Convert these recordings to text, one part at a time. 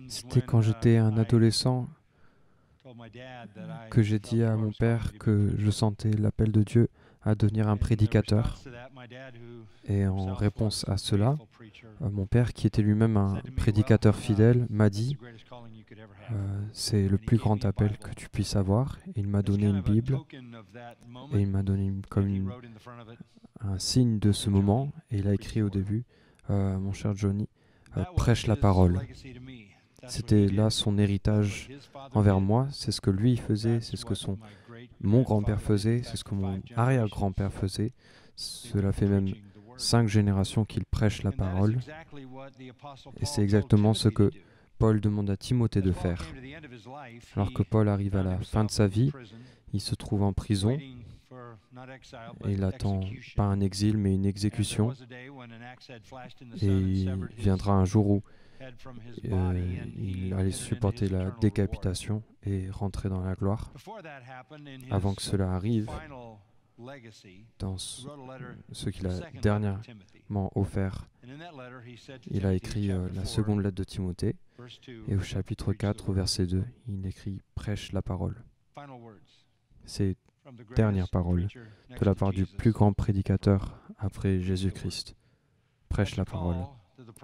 C'était quand j'étais un adolescent que j'ai dit à mon père que je sentais l'appel de Dieu à devenir un prédicateur. Et en réponse à cela, mon père, qui était lui-même un prédicateur fidèle, m'a dit c'est le plus grand appel que tu puisses avoir. Et il m'a donné une Bible et il m'a donné un signe de ce moment. Et il a écrit au début, mon cher Johnny, prêche la parole. C'était là son héritage envers moi. C'est ce que lui faisait, c'est ce que mon grand-père faisait, c'est ce que mon arrière-grand-père faisait. Cela fait même 5 générations qu'il prêche la parole. Et c'est exactement ce que Paul demande à Timothée de faire. Alors que Paul arrive à la fin de sa vie, il se trouve en prison et il attend pas un exil mais une exécution. Et il viendra un jour où il allait supporter la décapitation et rentrer dans la gloire. Avant que cela arrive, dans ce qu'il a dernièrement offert, il a écrit la seconde lettre de Timothée, et au chapitre 4, au verset 2, il écrit « Prêche la parole ». Ces dernières paroles de la part du plus grand prédicateur après Jésus-Christ. Prêche la parole.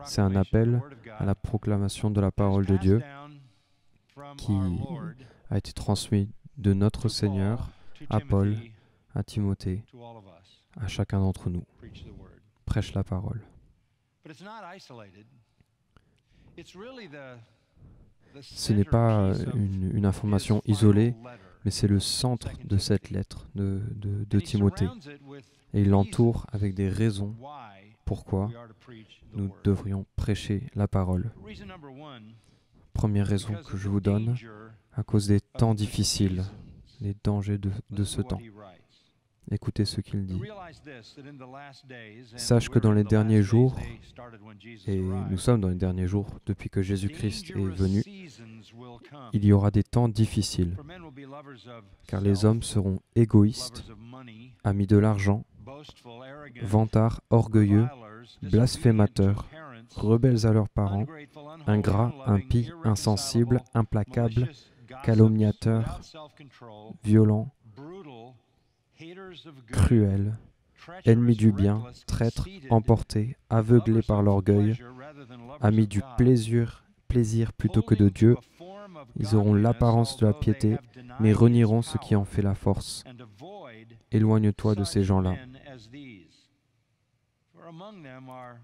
C'est un appel à la proclamation de la parole de Dieu qui a été transmis de notre Seigneur à Paul, à Timothée, à chacun d'entre nous. Prêche la parole. Ce n'est pas une information isolée, mais c'est le centre de cette lettre de Timothée. Et il l'entoure avec des raisons pourquoi nous devrions prêcher la parole. Première raison que je vous donne, à cause des temps difficiles, les dangers de ce temps. Écoutez ce qu'il dit. Sache que dans les derniers jours, et nous sommes dans les derniers jours depuis que Jésus-Christ est venu, il y aura des temps difficiles, car les hommes seront égoïstes, amis de l'argent, vantards, orgueilleux, blasphémateurs, rebelles à leurs parents, ingrats, impies, insensibles, implacables, calomniateurs, violents, cruels, ennemis du bien, traîtres, emportés, aveuglés par l'orgueil, amis du plaisir plutôt que de Dieu. Ils auront l'apparence de la piété, mais renieront ce qui en fait la force. Éloigne-toi de ces gens-là.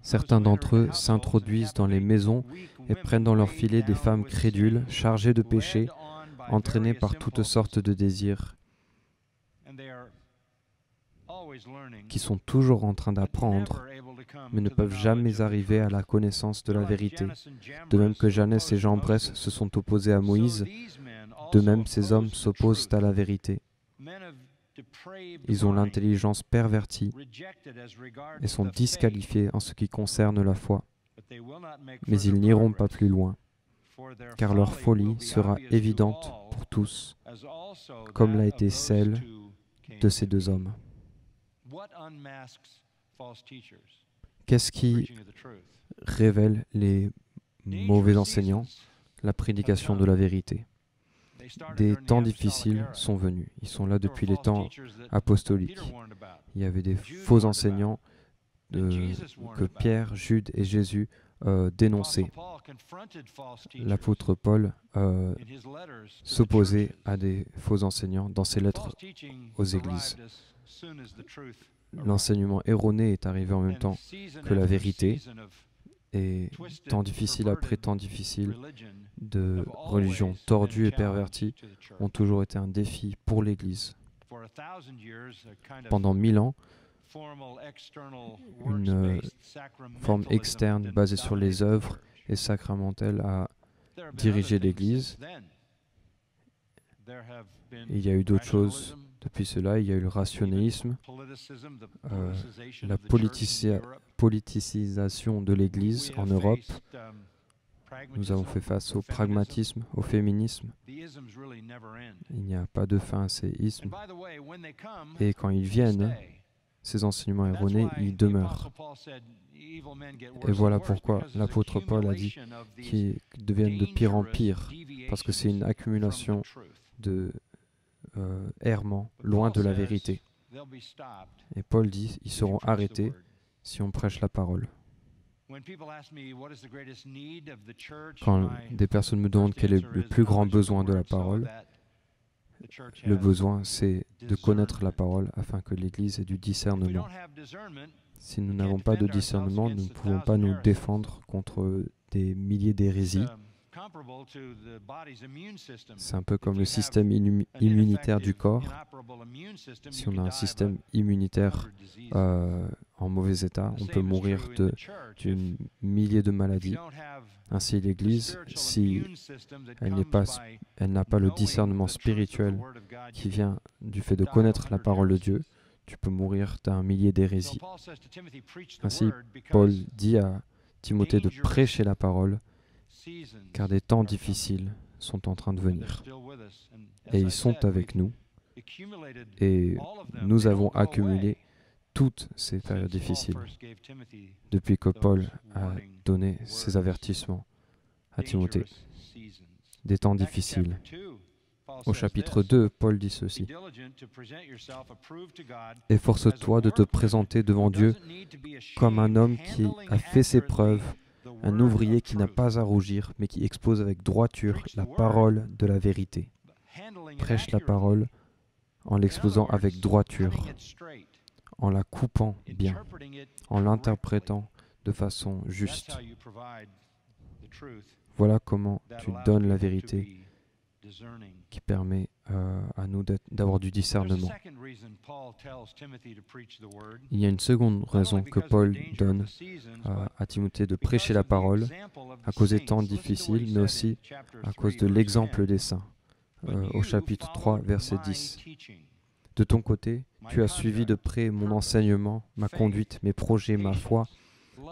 Certains d'entre eux s'introduisent dans les maisons et prennent dans leur filet des femmes crédules, chargées de péché, entraînées par toutes sortes de désirs, qui sont toujours en train d'apprendre, mais ne peuvent jamais arriver à la connaissance de la vérité. De même que Jannes et Jambres se sont opposés à Moïse, de même ces hommes s'opposent à la vérité. Ils ont l'intelligence pervertie et sont disqualifiés en ce qui concerne la foi. Mais ils n'iront pas plus loin, car leur folie sera évidente pour tous, comme l'a été celle de ces deux hommes. Qu'est-ce qui révèle les mauvais enseignants? La prédication de la vérité. Des temps difficiles sont venus. Ils sont là depuis les temps apostoliques. Il y avait des faux enseignants que Pierre, Jude et Jésus dénonçaient. L'apôtre Paul s'opposait à des faux enseignants dans ses lettres aux églises. L'enseignement erroné est arrivé en même temps que la vérité, et temps difficile après temps difficile de religions tordues et perverties ont toujours été un défi pour l'Église. Pendant 1000 ans, une forme externe basée sur les œuvres et sacramentelle a dirigé l'Église. Il y a eu d'autres choses depuis cela. Il y a eu le rationalisme, la politisation de l'Église en Europe. Nous avons fait face au pragmatisme, au féminisme. Il n'y a pas de fin à ces ismes. Et quand ils viennent, ces enseignements erronés, ils demeurent. Et voilà pourquoi l'apôtre Paul a dit qu'ils deviennent de pire en pire, parce que c'est une accumulation de errements loin de la vérité. Et Paul dit, ils seront arrêtés si on prêche la parole. Quand des personnes me demandent quel est le plus grand besoin de la parole, le besoin, c'est de connaître la parole afin que l'Église ait du discernement. Si nous n'avons pas de discernement, nous ne pouvons pas nous défendre contre des milliers d'hérésies. C'est un peu comme le système immunitaire du corps. Si on a un système immunitaire en mauvais état, on peut mourir d'une milliers de maladies. Ainsi, l'Église, si elle n'a pas le discernement spirituel qui vient du fait de connaître la parole de Dieu, tu peux mourir d'un millier d'hérésies. Ainsi, Paul dit à Timothée de prêcher la parole, car des temps difficiles sont en train de venir. Et ils sont avec nous. Et nous avons accumulé toutes ces périodes difficiles depuis que Paul a donné ces avertissements à Timothée. Des temps difficiles. Au chapitre 2, Paul dit ceci. « Efforce-toi de te présenter devant Dieu comme un homme qui a fait ses preuves, un ouvrier qui n'a pas à rougir, mais qui expose avec droiture la parole de la vérité. Prêche la parole en l'exposant avec droiture, en la coupant bien, en l'interprétant de façon juste. Voilà comment tu donnes la vérité qui permet à nous d'avoir du discernement. Il y a une seconde raison que Paul donne à Timothée de prêcher la parole à cause des temps difficiles, mais aussi à cause de l'exemple des saints. Au chapitre 3, verset 10. De ton côté, tu as suivi de près mon enseignement, ma conduite, mes projets, ma foi,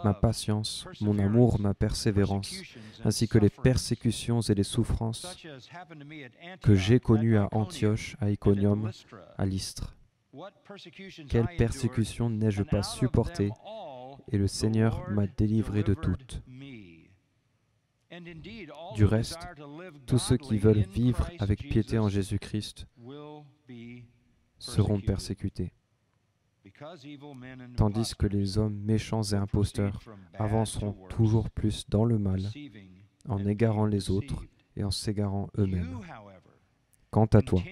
ma patience, mon amour, ma persévérance, ainsi que les persécutions et les souffrances que j'ai connues à Antioche, à Iconium, à Lystre. Quelle persécution n'ai-je pas supportée, et le Seigneur m'a délivré de toutes. Du reste, tous ceux qui veulent vivre avec piété en Jésus-Christ seront persécutés, tandis que les hommes méchants et imposteurs avanceront toujours plus dans le mal, en égarant les autres et en s'égarant eux-mêmes. Quant à toi,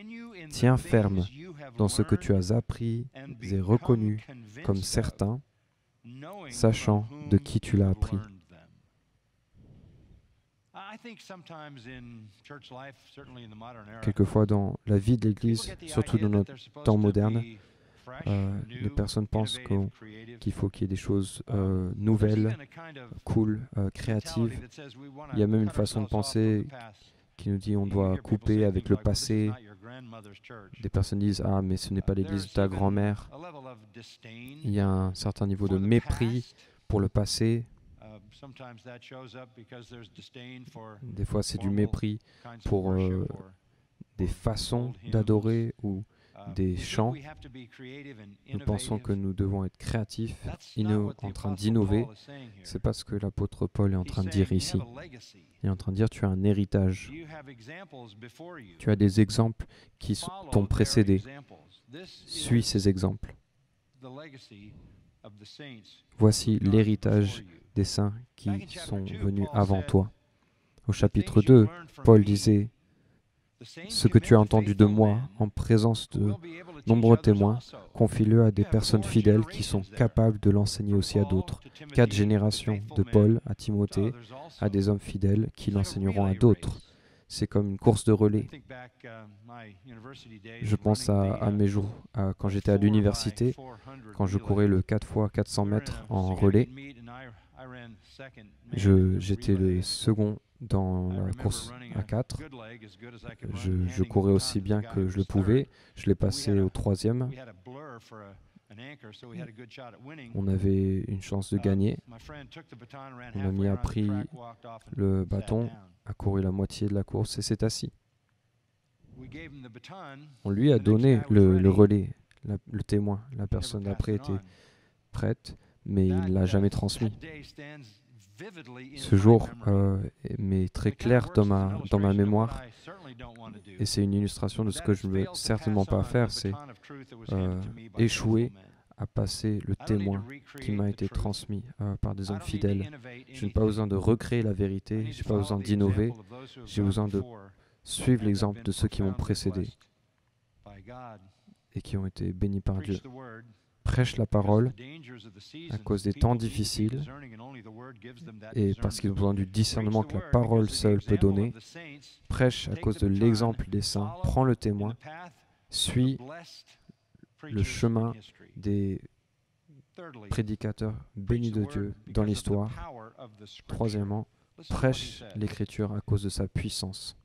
tiens ferme dans ce que tu as appris et reconnu comme certain, sachant de qui tu l'as appris. Quelquefois dans la vie de l'Église, surtout dans notre temps moderne, les personnes pensent qu'il faut qu'il y ait des choses nouvelles, cool, créatives. Il y a même une façon de penser qui nous dit on doit couper avec le passé. Des personnes disent « Ah, mais ce n'est pas l'église de ta grand-mère ». Il y a un certain niveau de mépris pour le passé. Des fois, c'est du mépris pour des façons d'adorer ou des chants. Nous pensons que nous devons être créatifs, en train d'innover. C'est pas ce que l'apôtre Paul est en train de dire ici. Il est en train de dire tu as un héritage. Tu as des exemples qui t'ont précédé. Suis ces exemples. Voici l'héritage des saints qui sont venus avant toi. Au chapitre 2, Paul disait « Ce que tu as entendu de moi en présence de nombreux témoins, confie-le à des personnes fidèles qui sont capables de l'enseigner aussi à d'autres. 4 générations de Paul à Timothée, à des hommes fidèles qui l'enseigneront à d'autres. » C'est comme une course de relais. Je pense à mes jours, quand j'étais à l'université, quand je courais le 4x400 mètres en relais. J'étais le second dans la course à 4. Je courais aussi bien que je le pouvais. Je l'ai passé au 3e. On avait une chance de gagner. Mon ami a pris le bâton, a couru la moitié de la course et s'est assis. On lui a donné le relais. le témoin. La personne d'après était prête, mais il ne l'a jamais transmis. Ce jour m'est très clair dans ma mémoire, et c'est une illustration de ce que je ne veux certainement pas faire, c'est échouer à passer le témoin qui m'a été transmis par des hommes fidèles. Je n'ai pas besoin de recréer la vérité, je n'ai pas besoin d'innover, j'ai besoin de suivre l'exemple de ceux qui m'ont précédé et qui ont été bénis par Dieu. Prêche la parole à cause des temps difficiles et parce qu'ils ont besoin du discernement que la parole seule peut donner. Prêche à cause de l'exemple des saints, prends le témoin, suis le chemin des prédicateurs bénis de Dieu dans l'histoire. Troisièmement, prêche l'Écriture à cause de sa puissance.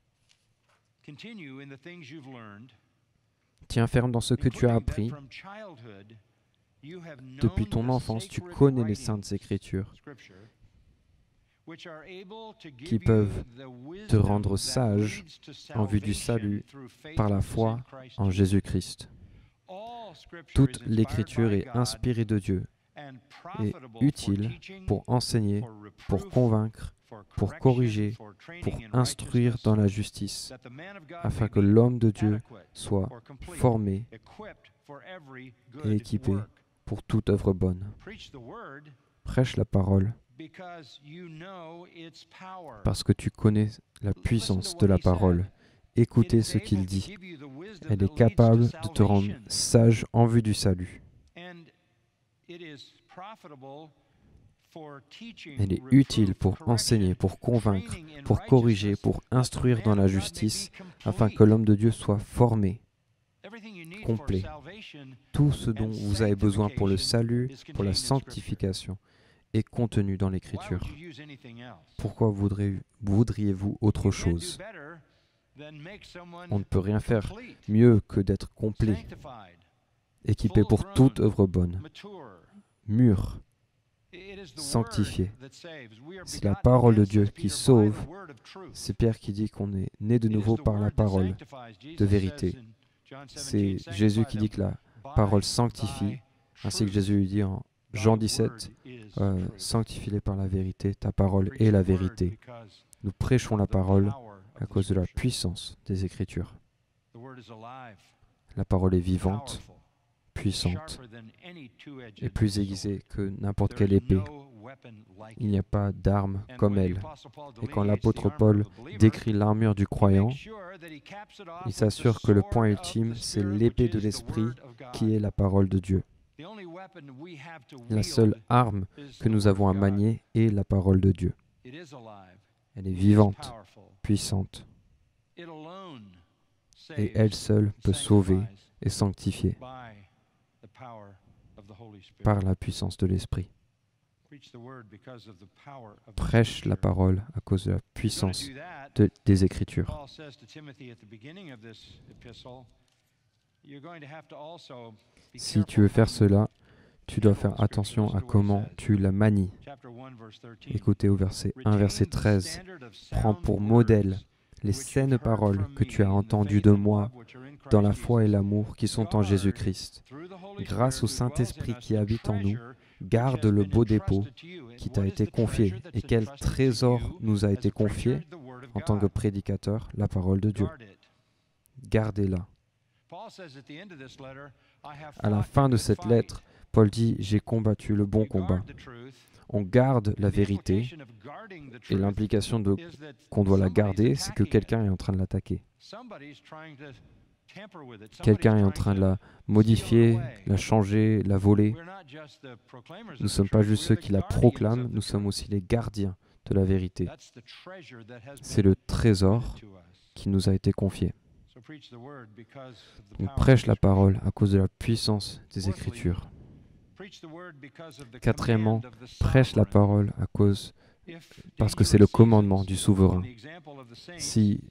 Tiens ferme dans ce que tu as appris. Depuis ton enfance, tu connais les saintes Écritures qui peuvent te rendre sage en vue du salut par la foi en Jésus-Christ. Toute l'Écriture est inspirée de Dieu et utile pour enseigner, pour convaincre, pour corriger, pour instruire dans la justice, afin que l'homme de Dieu soit formé et équipé pour toute œuvre bonne. Prêche la parole parce que tu connais la puissance de la parole. Écoutez ce qu'il dit. Elle est capable de te rendre sage en vue du salut. Elle est utile pour enseigner, pour convaincre, pour corriger, pour instruire dans la justice, afin que l'homme de Dieu soit formé, complet. Tout ce dont vous avez besoin pour le salut, pour la sanctification, est contenu dans l'Écriture. Pourquoi voudriez-vous autre chose? On ne peut rien faire mieux que d'être complet, équipé pour toute œuvre bonne, mûr, sanctifié. C'est la parole de Dieu qui sauve. C'est Pierre qui dit qu'on est né de nouveau par la parole de vérité. C'est Jésus qui dit que la parole sanctifie, ainsi que Jésus lui dit en Jean 17, sanctifie-les par la vérité, ta parole est la vérité. Nous prêchons la parole à cause de la puissance des Écritures. La parole est vivante, puissante et plus aiguisée que n'importe quelle épée. Il n'y a pas d'arme comme elle. Et quand l'apôtre Paul décrit l'armure du croyant, il s'assure que le point ultime, c'est l'épée de l'Esprit qui est la parole de Dieu. La seule arme que nous avons à manier est la parole de Dieu. Elle est vivante, puissante, et elle seule peut sauver et sanctifier par la puissance de l'Esprit. Prêche la parole à cause de la puissance des Écritures. Si tu veux faire cela, tu dois faire attention à comment tu la manies. Écoutez au verset 1, verset 13. Prends pour modèle les saines paroles que tu as entendues de moi dans la foi et l'amour qui sont en Jésus-Christ. Grâce au Saint-Esprit qui habite en nous, garde le beau dépôt qui t'a été confié. Et quel trésor nous a été confié en tant que prédicateur, la parole de Dieu. Gardez-la. À la fin de cette lettre, Paul dit « J'ai combattu le bon combat ». On garde la vérité, et l'implication qu'on doit la garder, c'est que quelqu'un est en train de l'attaquer. Quelqu'un est en train de la modifier, la changer, la voler. Nous ne sommes pas juste ceux qui la proclament, nous sommes aussi les gardiens de la vérité. C'est le trésor qui nous a été confié. On prêche la parole à cause de la puissance des Écritures. Quatrièmement, prêche la parole parce que c'est le commandement du souverain. Si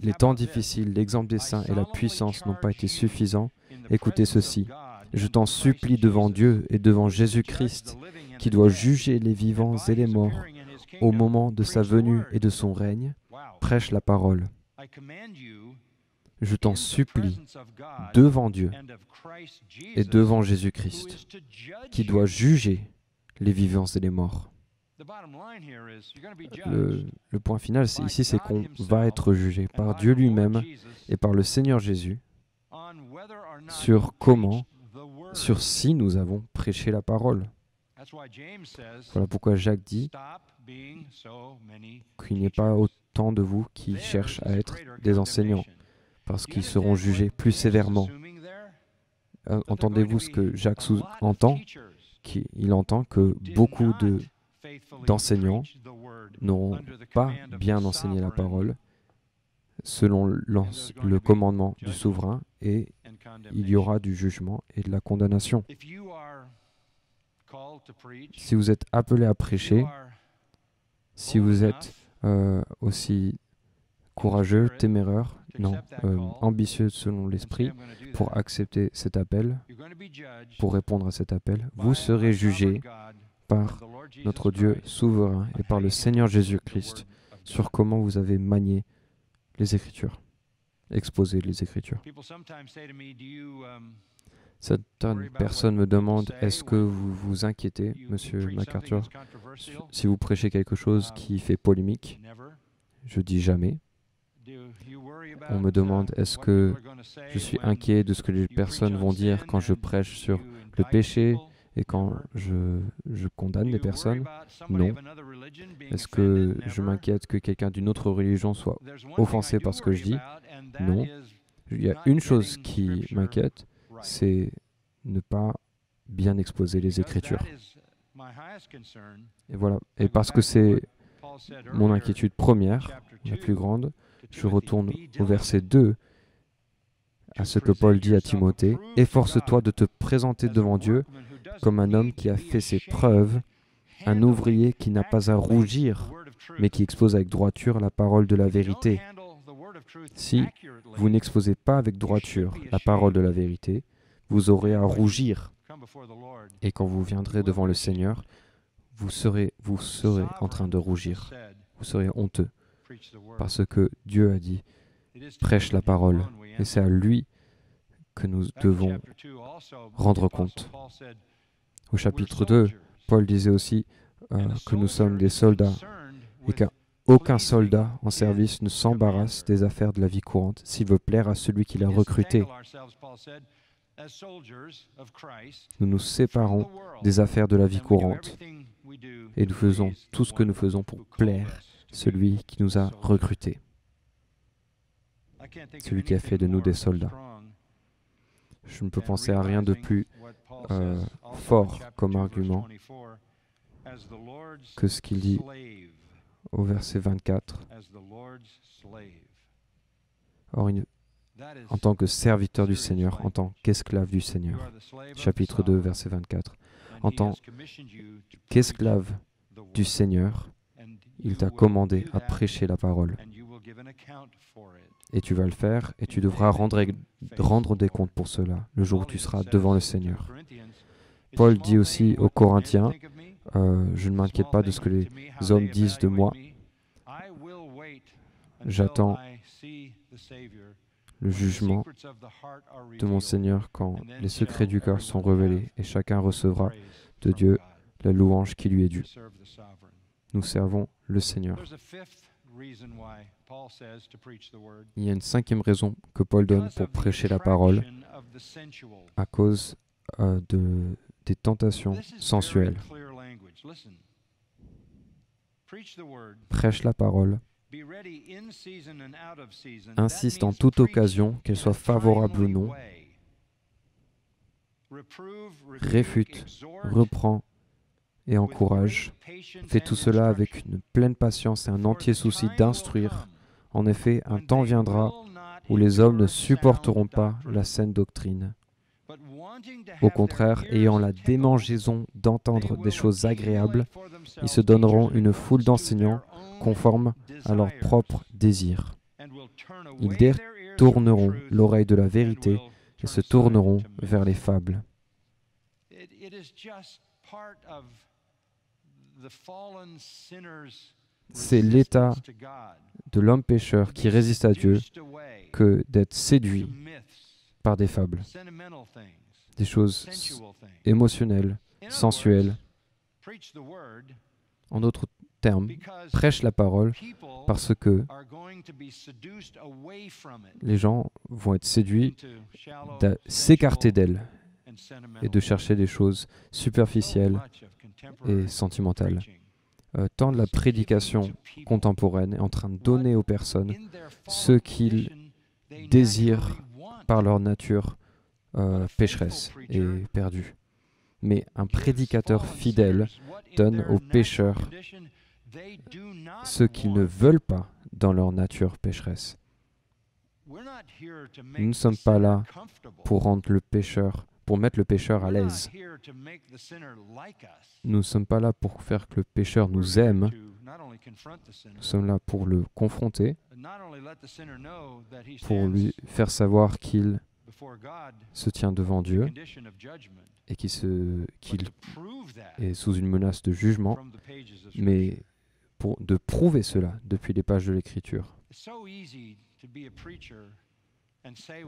les temps difficiles, l'exemple des saints et la puissance n'ont pas été suffisants, écoutez ceci. Je t'en supplie devant Dieu et devant Jésus-Christ, qui doit juger les vivants et les morts au moment de sa venue et de son règne, prêche la parole. je t'en supplie, devant Dieu et devant Jésus-Christ, qui doit juger les vivants et les morts. Le point final ici, c'est qu'on va être jugé par Dieu lui-même et par le Seigneur Jésus sur comment, sur si nous avons prêché la parole. Voilà pourquoi Jacques dit qu'il n'y ait pas autant de vous qui cherchent à être des enseignants, parce qu'ils seront jugés plus sévèrement. Entendez-vous ce que Jacques entend? Il entend que beaucoup d'enseignants n'auront pas bien enseigné la parole selon le commandement du souverain, et il y aura du jugement et de la condamnation. Si vous êtes appelé à prêcher, si vous êtes aussi courageux, téméraire, ambitieux selon l'esprit, pour accepter cet appel, pour répondre à cet appel, vous serez jugé par notre Dieu souverain et par le Seigneur Jésus-Christ sur comment vous avez manié les Écritures, exposé les Écritures. Certaines personnes me demandent, est-ce que vous vous inquiétez, Monsieur MacArthur, si vous prêchez quelque chose qui fait polémique? Je dis jamais. On me demande, est-ce que je suis inquiet de ce que les personnes vont dire quand je prêche sur le péché et quand je condamne les personnes? Non. Est-ce que je m'inquiète que quelqu'un d'une autre religion soit offensé par ce que je dis? Non. Il y a une chose qui m'inquiète, c'est ne pas bien exposer les Écritures. Et voilà. Et parce que c'est mon inquiétude première, la plus grande, je retourne au verset 2, à ce que Paul dit à Timothée, « Efforce-toi de te présenter devant Dieu comme un homme qui a fait ses preuves, un ouvrier qui n'a pas à rougir, mais qui expose avec droiture la parole de la vérité. » Si vous n'exposez pas avec droiture la parole de la vérité, vous aurez à rougir. Et quand vous viendrez devant le Seigneur, vous serez en train de rougir. Vous serez honteux. Parce que Dieu a dit, prêche la parole. Et c'est à lui que nous devons rendre compte. Au chapitre 2, Paul disait aussi que nous sommes des soldats et qu'aucun soldat en service ne s'embarrasse des affaires de la vie courante s'il veut plaire à celui qui l'a recruté. Nous nous séparons des affaires de la vie courante et nous faisons tout ce que nous faisons pour plaire celui qui nous a recrutés, celui qui a fait de nous des soldats. Je ne peux penser à rien de plus fort comme argument que ce qu'il dit au verset 24. Or, en tant que serviteur du Seigneur, en tant qu'esclave du Seigneur. Chapitre 2, verset 24. En tant qu'esclave du Seigneur, il t'a commandé à prêcher la parole. Et tu vas le faire, et tu devras rendre des comptes pour cela, le jour où tu seras devant le Seigneur. Paul dit aussi aux Corinthiens, je ne m'inquiète pas de ce que les hommes disent de moi. J'attends le jugement de mon Seigneur quand les secrets du cœur sont révélés et chacun recevra de Dieu la louange qui lui est due. Nous servons le Seigneur. Il y a une cinquième raison que Paul donne pour prêcher la parole à cause des tentations sensuelles. Prêche la parole. Insiste en toute occasion, qu'elle soit favorable ou non. Réfute, reprend et encourage. Fais tout cela avec une pleine patience et un entier souci d'instruire. En effet, un temps viendra où les hommes ne supporteront pas la saine doctrine. Au contraire, ayant la démangeaison d'entendre des choses agréables, ils se donneront une foule d'enseignants conformes à leurs propres désirs. Ils détourneront l'oreille de la vérité et se tourneront vers les fables. C'est l'état de l'homme pécheur qui résiste à Dieu que d'être séduit par des fables, des choses émotionnelles, sensuelles. En d'autres termes, prêche la parole parce que les gens vont être séduits de s'écarter d'elle et de chercher des choses superficielles et sentimentales. Tant de la prédication contemporaine est en train de donner aux personnes ce qu'ils désirent par leur nature pécheresse et perdue. Mais un prédicateur fidèle donne aux pécheurs ce qu'ils ne veulent pas dans leur nature pécheresse. Nous ne sommes pas là pour rendre le pécheur, pour mettre le pécheur à l'aise. Nous ne sommes pas là pour faire que le pécheur nous aime. Nous sommes là pour le confronter, pour lui faire savoir qu'il se tient devant Dieu et qu'il est sous une menace de jugement, mais de prouver cela depuis les pages de l'Écriture.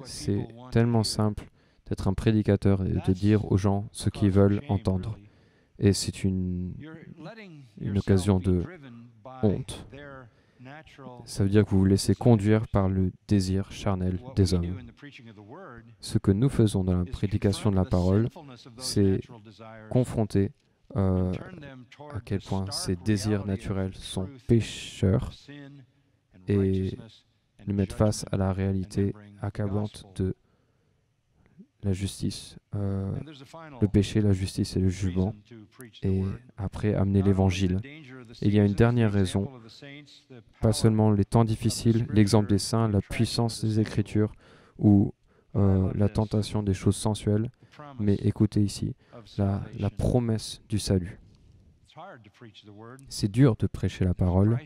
C'est tellement simple d'être un prédicateur et de dire aux gens ce qu'ils veulent entendre. Et c'est une occasion de honte. Ça veut dire que vous vous laissez conduire par le désir charnel des hommes. Ce que nous faisons dans la prédication de la parole, c'est confronter à quel point ces désirs naturels sont pécheurs et nous mettre face à la réalité accablante de la justice, le péché, la justice et le jugement, et après amener l'évangile. Il y a une dernière raison, pas seulement les temps difficiles, l'exemple des saints, la puissance des Écritures ou la tentation des choses sensuelles, mais écoutez ici, la promesse du salut. C'est dur de prêcher la parole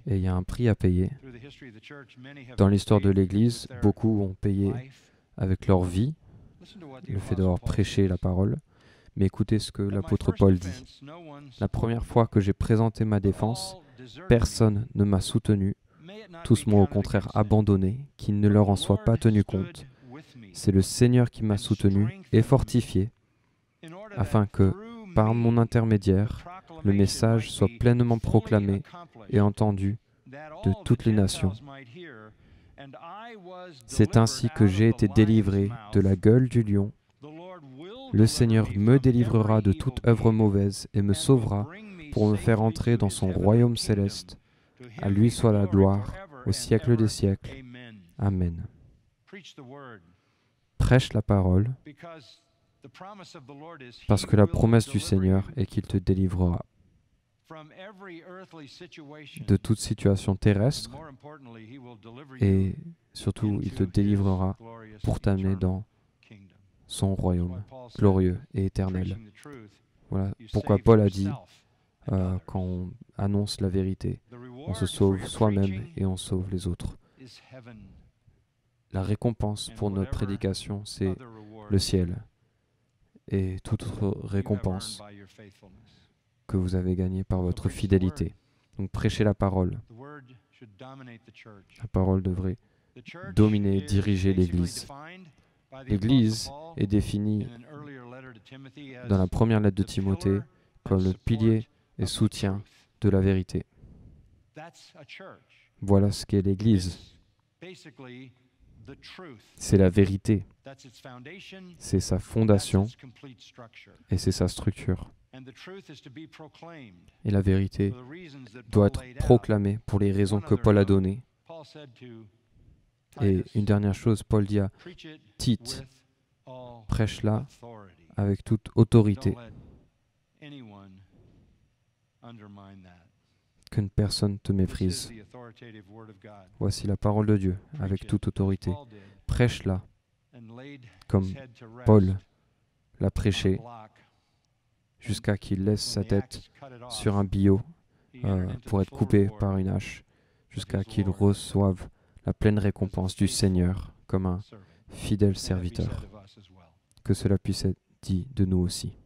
et il y a un prix à payer. Dans l'histoire de l'Église, beaucoup ont payé avec leur vie le fait d'avoir prêché la parole. Mais écoutez ce que l'apôtre Paul dit. La première fois que j'ai présenté ma défense, personne ne m'a soutenu. Tous m'ont au contraire abandonné, qu'il ne leur en soit pas tenu compte. C'est le Seigneur qui m'a soutenu et fortifié, afin que, par mon intermédiaire, le message soit pleinement proclamé et entendu de toutes les nations. C'est ainsi que j'ai été délivré de la gueule du lion. Le Seigneur me délivrera de toute œuvre mauvaise et me sauvera pour me faire entrer dans son royaume céleste. À lui soit la gloire au siècle des siècles. Amen. Prêche la parole, parce que la promesse du Seigneur est qu'il te délivrera de toute situation terrestre et surtout il te délivrera pour t'amener dans son royaume glorieux et éternel. Voilà pourquoi Paul a dit quand on annonce la vérité, on se sauve soi-même et on sauve les autres. La récompense pour notre prédication, c'est le ciel et toute autre récompense que vous avez gagnée par votre fidélité. Donc prêchez la parole. La parole devrait dominer, diriger l'Église. L'Église est définie dans la première lettre de Timothée comme le pilier et soutien de la vérité. Voilà ce qu'est l'Église. C'est la vérité. C'est sa fondation et c'est sa structure. Et la vérité doit être proclamée pour les raisons que Paul a données. Et une dernière chose, Paul dit à Tite, prêche-la avec toute autorité. Qu'une personne te méprise. Voici la parole de Dieu avec toute autorité. Prêche-la comme Paul l'a prêché jusqu'à qu'il laisse sa tête sur un billot pour être coupé par une hache, jusqu'à qu'il reçoive la pleine récompense du Seigneur comme un fidèle serviteur. Que cela puisse être dit de nous aussi.